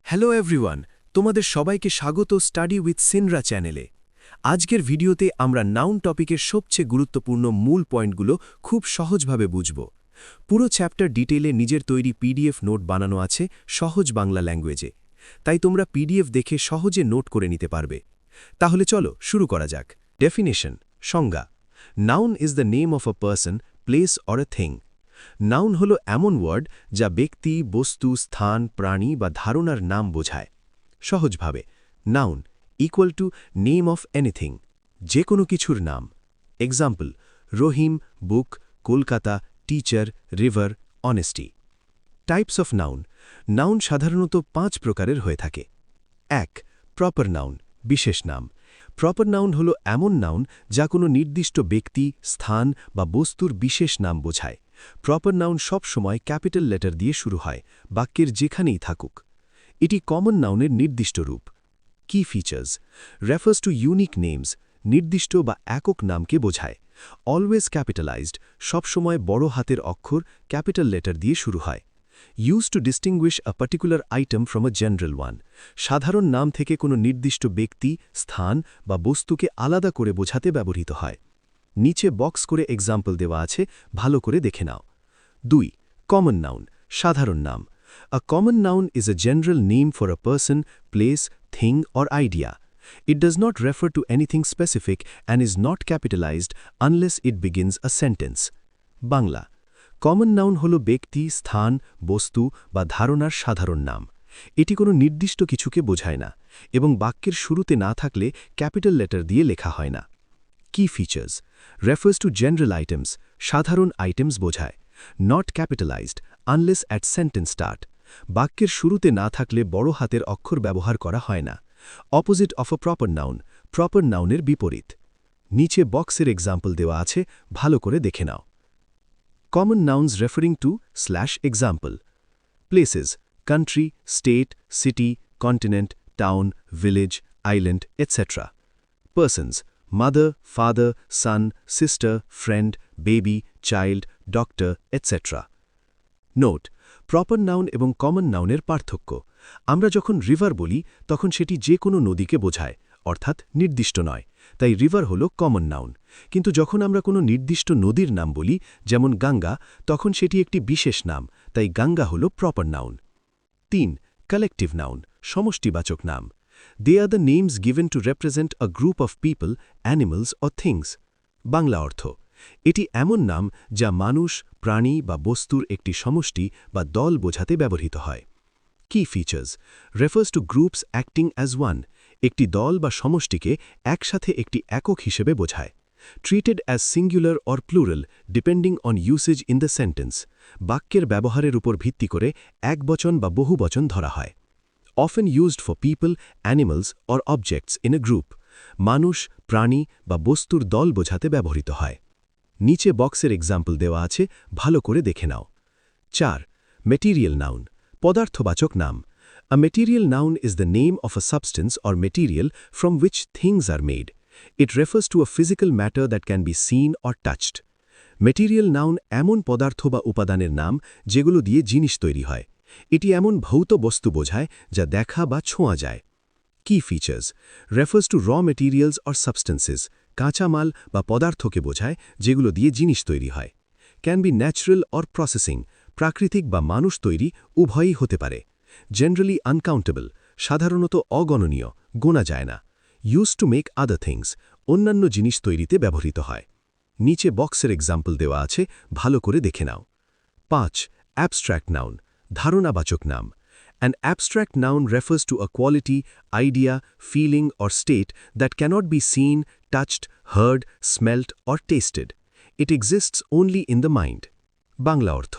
Hello everyone, তোমাদের সবাইকে স্বাগত স্টাডি উইথ সিনরা চ্যানেলে। আজকের ভিডিওতে আমরা নাউন টপিকের সবচেয়ে গুরুত্বপূর্ণ মূল পয়েন্টগুলো খুব সহজভাবে বুঝব। পুরো চ্যাপ্টার ডিটেইলে নিজের তৈরি পিডিএফ নোট বানানো আছে সহজ বাংলা ল্যাঙ্গুয়েজে, তাই তোমরা পিডিএফ দেখে সহজে নোট করে নিতে পারবে। তাহলে চলো শুরু করা যাক। ডেফিনেশন, সংজ্ঞা। Noun is the name of a person, place or a thing. Noun হল এমন ওয়ার্ড যা ব্যক্তি, বস্তু, স্থান, প্রাণী বা ধারণার নাম বোঝায়। সহজভাবে, noun equal to name of anything, যে কোনো কিছুর নাম। Example: Rahim, book, Kolkata, teacher, river, honesty. Types of noun. Noun সাধারণত 5 প্রকারের হয়ে থাকে। 1. প্রপার নাউন, বিশেষ নাম। প্রপার নাউন হল এমন নাউন যা কোনো নির্দিষ্ট ব্যক্তি, স্থান বা বস্তুর বিশেষ নাম বোঝায়। প্রপার নাউন সব সময় ক্যাপিটাল লেটার দিয়ে শুরু হয়, বাক্যের যেখানেই থাকুক। এটি কমন নাউনের নির্দিষ্ট রূপ। কি features: refers to unique names, নির্দিষ্ট বা একক নামকে বোঝায়। অলওয়েজ ক্যাপিটালাইজড, সবসময় বড় হাতের অক্ষর ক্যাপিটাল লেটার দিয়ে শুরু হয়। Use to distinguished a particular item from a general one, সাধারণ নাম থেকে কোনো নির্দিষ্ট ব্যক্তি, স্থান বা বস্তুকে আলাদা করে বোঝাতে ব্যবহৃত হয়। নিচে বক্স করে এক্সাম্পল দেওয়া আছে, ভালো করে দেখে নাও। 2. কমন নাউন, সাধারণ নাম। A common noun is a general name for a person, place, thing or idea. It does not refer to anything specific and is not capitalized unless it begins a sentence. Bangla: common noun হল ব্যক্তি, স্থান, বস্তু বা ধারণার সাধারণ নাম। এটি কোনো নির্দিষ্ট কিছুকে বোঝায় না এবং বাক্যের শুরুতে না থাকলে ক্যাপিটাল লেটার দিয়ে লেখা হয় না। কি features: refers to general items, সাধারণ আইটেমস বোঝায়। Not capitalised unless at sentence start, বাক্যের শুরুতে না থাকলে বড় হাতের অক্ষর ব্যবহার করা হয় না। Opposite of a proper noun, proper নাউনের বিপরীত। নিচে বক্সের এক্সাম্পল দেওয়া আছে, ভালো করে দেখে নাও। Common nouns referring to example: places, country, state, city, continent, town, village, island, etcetera. Persons: mother, father, son, sister, friend, baby, child, doctor, etc. Note: proper noun এবং কমন নাউনের পার্থক্য। আমরা যখন রিভার বলি তখন সেটি যে কোনো নদীকে বোঝায়, অর্থাৎ নির্দিষ্ট নয়, তাই রিভার হল কমন নাউন। কিন্তু যখন আমরা কোনো নির্দিষ্ট নদীর নাম বলি, যেমন গঙ্গা, তখন সেটি একটি বিশেষ নাম, তাই গঙ্গা হল প্রপার নাউন। 3. কালেকটিভ নাউন, সমষ্টিবাচক নাম। They are the names given to represent a group of people, animals or things. Bangla অর্থ: এটি এমন নাম যা মানুষ, প্রাণী বা বস্তুর একটি সমষ্টি বা দল বোঝাতে ব্যবহৃত হয়। কি features: refers to groups acting as one, একটি দল বা সমষ্টিকে একসাথে একটি একক হিসেবে বোঝায়। Treated as singular or plural depending on usage in the sentence, বাক্যের ব্যবহারের উপর ভিত্তি করে একবচন বা বহুবচন ধরা হয়। often used for people, animals or objects in a group, মানুষ, প্রাণী বা বস্তুর দল বোঝাতে ব্যবহৃত হয়। নিচে বক্সের এক্সাম্পল দেওয়া আছে, ভালো করে দেখে নাও। 4. মেটেরিয়াল নাউন, পদার্থবাচক নাম। A material noun is the name of a substance or material from which things are made. It refers to a physical matter that can be seen or touched. Material noun এমন পদার্থ বা উপাদানের নাম যেগুলো দিয়ে জিনিস তৈরি হয়। এটি এমন ভৌত বস্তু বোঝায় যা দেখা বা ছোঁয়া যায়। কি features: refers to raw materials or substances, কাঁচামাল বা পদার্থকে বোঝায় যেগুলো দিয়ে জিনিস তৈরি হয়। Can be natural or processing, প্রাকৃতিক বা মানুষ তৈরি, উভয়ই হতে পারে। জেনারেলি আনকাউন্টেবল, সাধারণত অগণনীয়, গোনা যায় না। Use to make other things, অন্যান্য জিনিস তৈরিতে ব্যবহৃত হয়। নিচে বক্সের এক্সাম্পল দেওয়া আছে, ভালো করে দেখে নাও। 5. অ্যাবস্ট্র্যাক্ট নাউন, ধারণাবাচক নাম। An abstract noun refers to a quality, idea, feeling or state that cannot be seen, touched, heard, smelt or tasted. It exists only in the mind. Bangla অর্থ: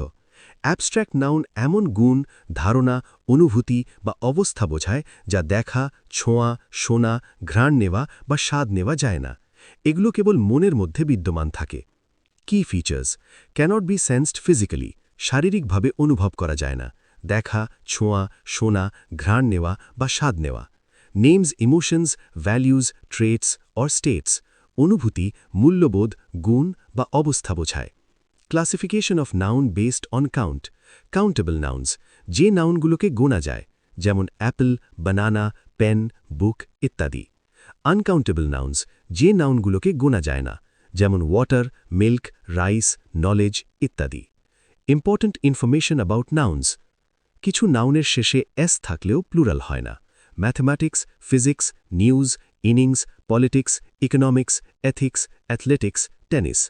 অ্যাবস্ট্র্যাক্ট নাউন এমন গুণ, ধারণা, অনুভূতি বা অবস্থা বোঝায় যা দেখা, ছোঁয়া, শোনা, ঘ্রাণ নেওয়া বা স্বাদ নেওয়া যায় না। এগুলো কেবল মনের মধ্যে বিদ্যমান থাকে। কি features: cannot be sensed physically, শারীরিকভাবে অনুভব করা যায় না। দেখা, ছোঁয়া, শোনা, ঘ্রাণ নেওয়া বা স্বাদ নেওয়া। Names emotions, values, traits or states, অনুভূতি, মূল্যবোধ, গুণ বা অবস্থা বোঝায়। Classification of noun based on count, countable nouns, যে নাউনগুলোকে গোনা যায়, যেমন অ্যাপল, বানানা, পেন, বুক ইত্যাদি। আনকাউন্টেবল নাউন্স, যে নাউনগুলোকে গোনা যায় না, যেমন ওয়াটার, মিল্ক, রাইস, নলেজ ইত্যাদি। ইম্পর্ট্যান্ট ইনফরমেশন অ্যাবাউট নাউন্স, কিছু নাউনের শেষে এস থাকলেও প্লুরাল হয় না। Mathematics, physics, news, innings, politics, economics, ethics, athletics, tennis.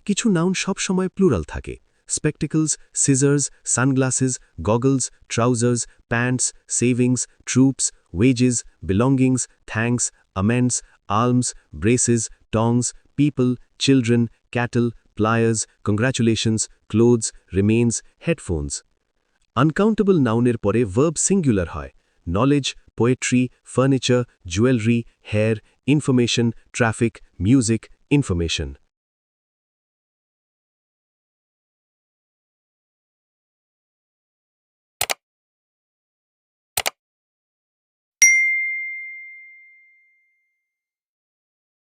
কিছু নাউন সবসময় প্লুরাল থাকে। Spectacles, scissors, sunglasses, goggles, trousers, pants, savings, troops, wages, belongings, thanks, amends, arms, braces, tongs, people, children, cattle, pliers, congratulations, clothes, remains, headphones. Uncountable নাউনের পরে verb singular হয়। Knowledge, poetry, furniture, jewellery, hair, information, traffic, music, information.